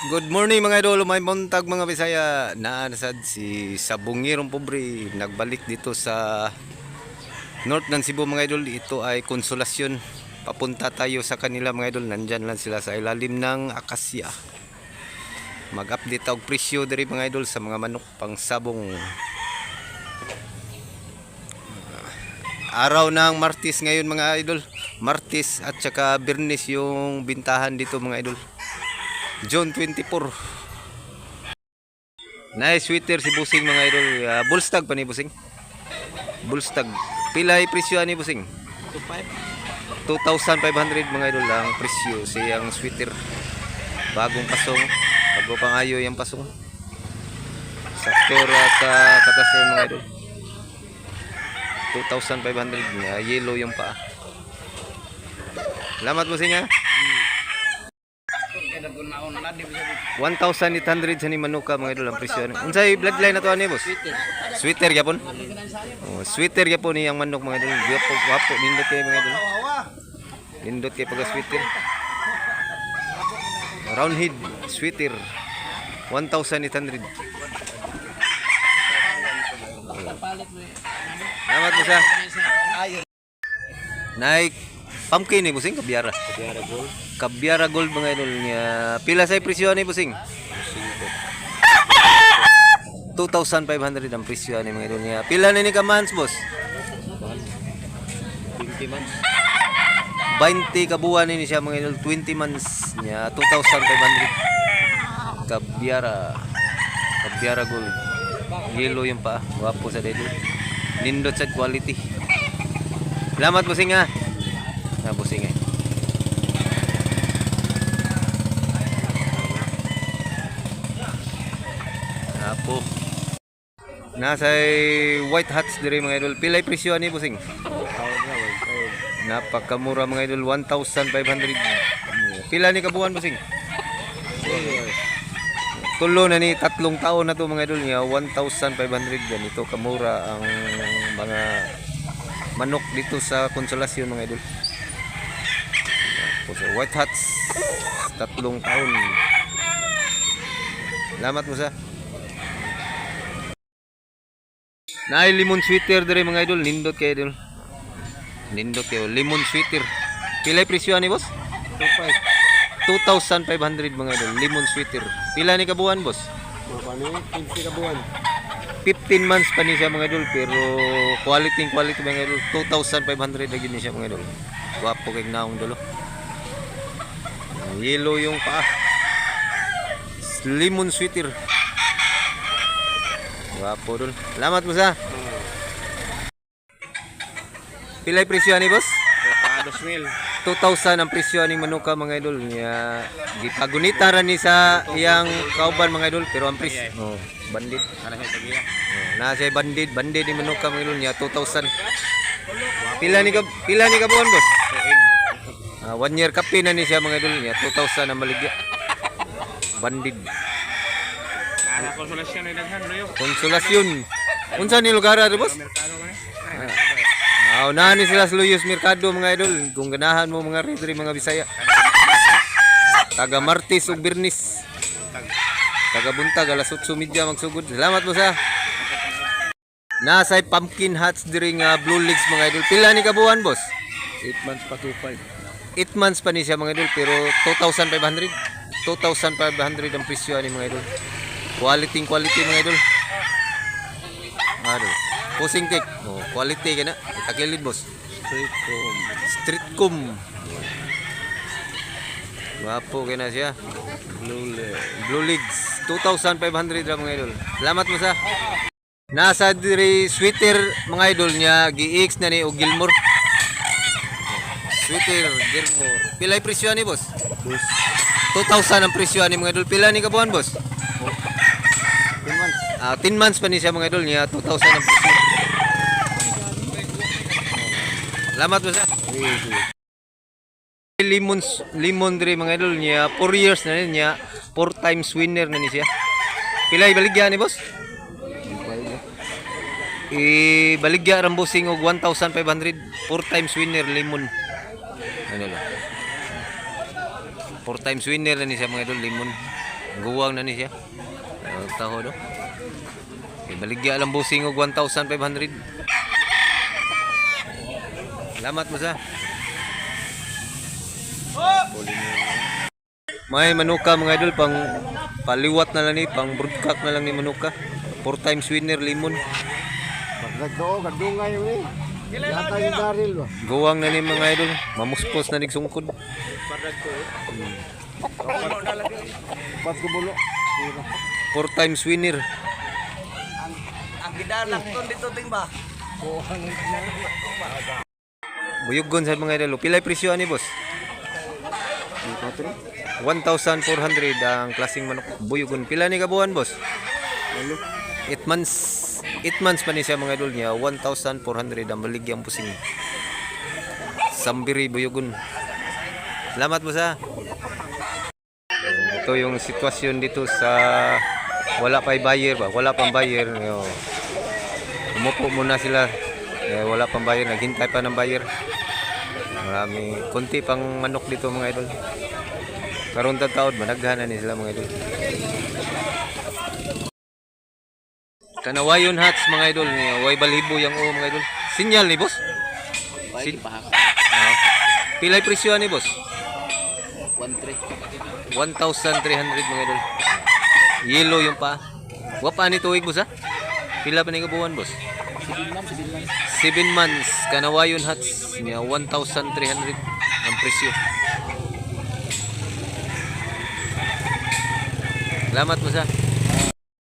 Good morning mga idol, may buntag mga Bisaya. Naanasad si Sabungirong Pobre nagbalik dito sa North ng Cebu mga idol. Ito ay konsolasyon. Papunta tayo sa kanila mga idol. Nandyan lang sila sa ilalim ng akasya. Mag-update og presyo diri mga idol sa mga manok pang sabong. Araw ng Martes ngayon mga idol. Martes at saka Biyernes yung bintahan dito mga idol. June 24. Nice sweater si Busing mga idol. Bullstag pa ni Busing. Bullstag. Pila ay presyo ni Busing? 2,500 mga idol ang presyo siyang sweater. Bagong pasong. Bago pangayo yung pasong. Sakto sa katasong mga idol. 2,500 niya. Yellow yung paa. Salamat Busing ha. 1,800 sa ni manuka mga idol ang presyo. Unsay bloodline na to ani boss? Sweater gyapon. Oh, sweater gyapon ni ang manok mga idol. Wapo nindot kay mga idol. Nindot kay pag sweater. Round head sweater 1,800. Salamat mo sa. Nike pumpkin ni busing kabyara. Kabyara gold. Kabyara gold mga idol niya. Pila sa presyo ni busing? 2,500 ang presyo ni mga idol niya. Pila na ni ka months boss? 20 months. 20 ka buwan ni siya mga idol. 20 months niya 2,500. Kabyara. Kabyara gold. Yellow yung pa. Wapo sa dedo. Nindot sa quality. Salamat busing ha. Na busing eh. Apo. Nasa white hats dire mga idol. Pilay presyo ni busing. Napakamura mga idol 1,500. Pila ni kabuan busing? Tulo na ni 3 taon na to mga idol niya 1,500 ganito kamura ang mga manok dito sa konsolasyon mga idol. So, white hats 3 taon. Salamat mo sa. Naay lemon sweater dire mga idol, nindot kay idol. Nindot kay lemon sweater. Pila presyo ni boss? 2,500 mga idol, lemon sweater. Pila ni kabuan boss? Paano? 15 ka buwan. 15 months pa ni siya mga idol pero quality mga idol 2,500 lagi ni siya mga idol. Wapo kay naong dulo. Yellow yung paa. Lemon sweater. Wapo dul. Salamat mo sa. Pilay presyo ni boss? 2,000. 2,000 ang presyo ni manuka mga idol niya. Gipagunita ra ni sa iyang kauban mga idol pero ang presyo bandit. Na siya bandit ni manuka mga idol niya 2,000. Pila ni kabuan boss? 1 year kape na ni siya mga idol niya 2,000 ang maligya. Bandit. Ana konsolasyon ay daghan no yo. Konsolasyon. Unsa ni lugar ari boss? Na ni sila sa Luyos Mercado mga idol. Kung ganahan mo mga ridri mga Bisaya. Taga Martes ug Biyernes. Taga buntag alas 8:30 magsugod. Salamat mo sa. Nasay pumpkin hats diri nga blue legs mga idol. Pila ni kabuan boss? 8 months pa 2,500. 8 months pa ni siya mga idol pero 2,500. 2,500 ang presyo ni mga idol. Quality mga idol. Pusing cake. Quality ka na. Itakilid boss. Streetcom. Wapo ka na siya. Blue legs. 2,500 ra mga idol. Salamat mo sa. Nasa diri sweater mga idol niya. GX na ni o Gilmore. Sweater Gilmore. Pilay presyo ni boss? 2,000 ang presyo ni mga idol. Pila ni kabuan boss? 10 months. 10 months pa ni siya mga idol niya 2,000 ang presyo. Salamat mo sa. Lemon dre mga idol niya 4 years na niya 4 times winner na ni siya. Pila ibaligya ni boss? Ibaligya ram bossing og 1,500 4 times winner lemon. Ano lang. 4 times winner na ni siya mga idol lemon. Guwang na ni siya. Taho do. Baligya lang busing og 1,500. Salamat mo sa. May manuka mga idol pang paliwat na lang ni, pang broadcast na lang ni manuka. 4 times winner limon. Pagkagao, kadungay yun eh. Yata yung baril ba? Guwang na ni mga idol. Mamuspos na nigsungkod. Pat ko bulo. 4 times winner. Ang gidanak ko dito ting ba? Buyugon sa mga idol. Pilay presyo ni boss? 1,400 ang klaseng manok. Buyugon. Pila ni kabuhan boss? 8 months. 8 months pa ni siya mga idol niya. 1,400 ang baligyang pusing. Sambiri buyugon. Salamat mo sa. Ito yung sitwasyon dito sa wala pa buyer ba? Wala pang buyer. Umupo muna sila. Wala pang buyer. Naghintay pa ng buyer. Marami. Kunti pang manok dito mga idol. Karon taon, managhan na ni sila mga idol. Kanawayon hats mga idol. Way balibo yung mga idol. Sinyal ni boss? Pilay presyo ni boss? 1,300 mga idol. Yellow yung pa. Wapa ni tuig boss ha? Pila pa ni kabuhan boss? 7 months. Kanawayon hats niya 1,300 ang presyo. Salamat mo sa.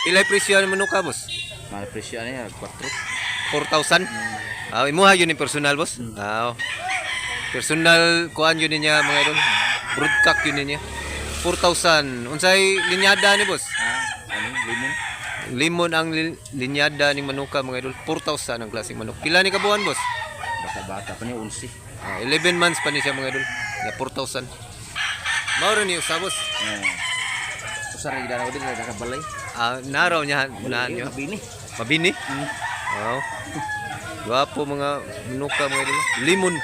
Pilay presyo ni manuka boss? Mahal presyo niya 4,000. Imuha yun yung personal boss. Personal kuan yun niya mga idol. Broadcast yun niya. 4,000. Unsay linyada ni boss? Limon ang linyada ni manuka mga idol. 4,000 ang klaseng manok. Pila ni kabuhan boss? bata pa niya 11. 11 months pa ni siya mga idol. 4,000. Mauro ni sa boss. Usara gid daw din sa balay. Naraw niya niyo. Bini. Mabini? Wow. Gwapo mga manuka mga idol. Limon.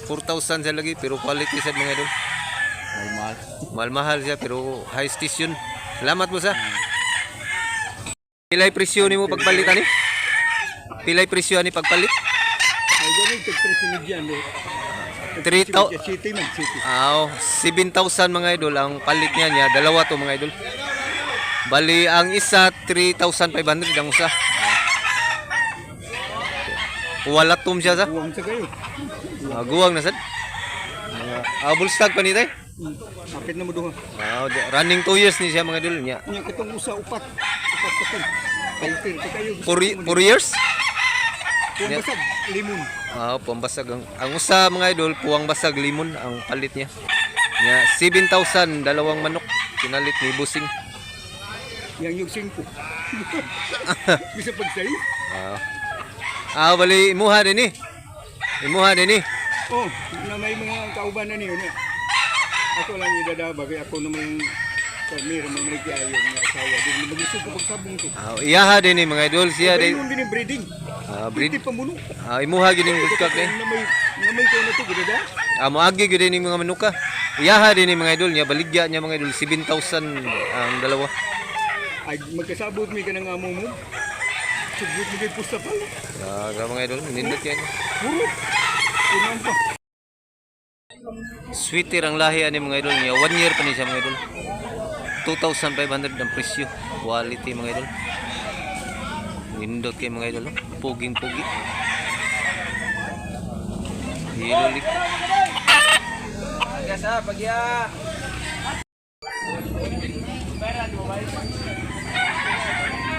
4,000 siya lagi pero quality sa mga idol. Mahal. Mahal siya pero high station. Salamat mo sa. Pilay presyo ni mo pagpalit ani? Pilay presyo ni pagpalit? Ay, ganun, tagpresinid yan eh. 3,000. City man, city. 7,000 mga idol ang palit niya. Dalawa to mga idol. Bali ang isa 3,500 ang usa. Walatom siya sa. Buwang sa kayo. Guwang na sad. Bulstag pa ni tay. Kapit na mo doon. Running 2 years ni siya mga idol niya. Yung katong usa, upat. Upat katong. Kaltir, sa kayo. 4 years? Kung basag, limon. Pambasag ang usa mga idol, puwang basag limon ang palit niya. Nya 7,000 dalawang manok pinalit ni Busing. Yang yung 5. Bisa pagsayo. Bali imuha din ni. Imuha din ni. Oh, na may mga kauban na niyo. Ako lang yung dadaba, kaya ako naman meron mga nag-iayon ng asawa. Doon mag-isip ko pagsabong ko. Iyaha din ni mga idol siya Kaya din. yun din yung breeding. Breed. Hindi pa muno. Imuha gid ning budkak din. Na may ko na ito, gudada. Moagi gid ni mga manuka. Iyaha din ni mga idol niya, baligya niya mga idol 7,000 ang dalawa. Ay, magkasabot mi ka ng amo mo. Sugot mo kay pusta pa. Mga idol, nindot yan. Puro. Kunan pa. Sweeter ang lahi ani mga idol niya. 1 year pa ni siya mga idol. 2,500 ang presyo. Quality mga idol. Nindot kay mga idol. Puging-pugi. Hilulik. Gasa pagya.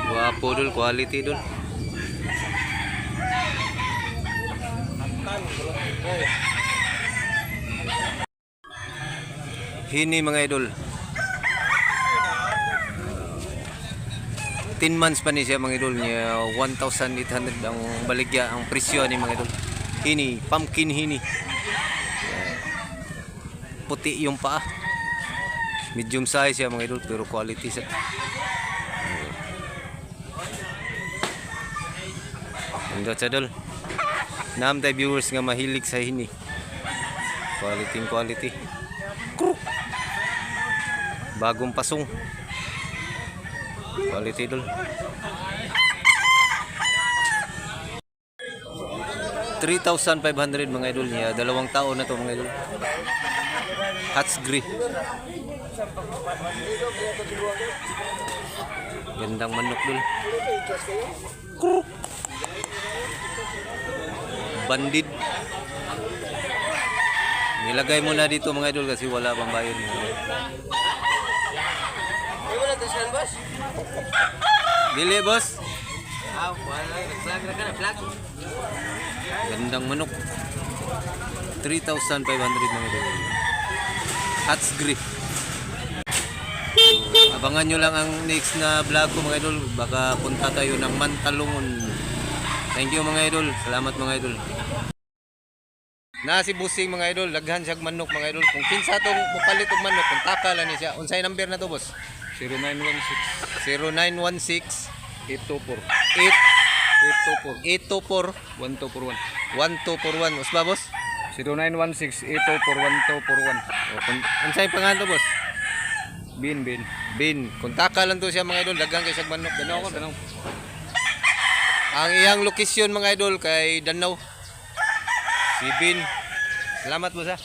Wapo dul, quality dul. Hini mga idol. 10 months pa ni siya mga idol niya. 1,800 ang baligya ang presyo ni mga idol. Hini, pumpkin hini. Puti yung paa. Medium size siya mga idol pero quality siya. Ang dol. Naam tayo viewers nga mahilig sa hini. Quality. Bagong pasong. Quality idol. 3,500 mga idol niya. 2 taon na to mga idol. Hatsgri. Gandang manok dul. Kruk. Bandid. Nilagay mo na dito mga idol kasi wala pang bayad. Dili boss. Gandang manok. 3,500 mga idol. Hatsgri. Abangan nyo lang ang next na vlog ko mga idol. Baka punta tayo ng Mantalungon. Thank you mga idol. Salamat mga idol. Na si Busing mga idol, daghan siyang manok mga idol. Kung kinsa tong mupalit og manok, kontaka lang ni siya. Unsay number na to, boss? 0916 824 824 1241 1241. Usba boss? 0916 824 1241 Unsay pangalan to, boss? Bin Bin. Kontaka lang to siya mga idol, daghan kay siyang manok. Danaw ko danaw. Ang iyang lokasyon mga idol kay Danau. Si Bin. Salamat boss ha.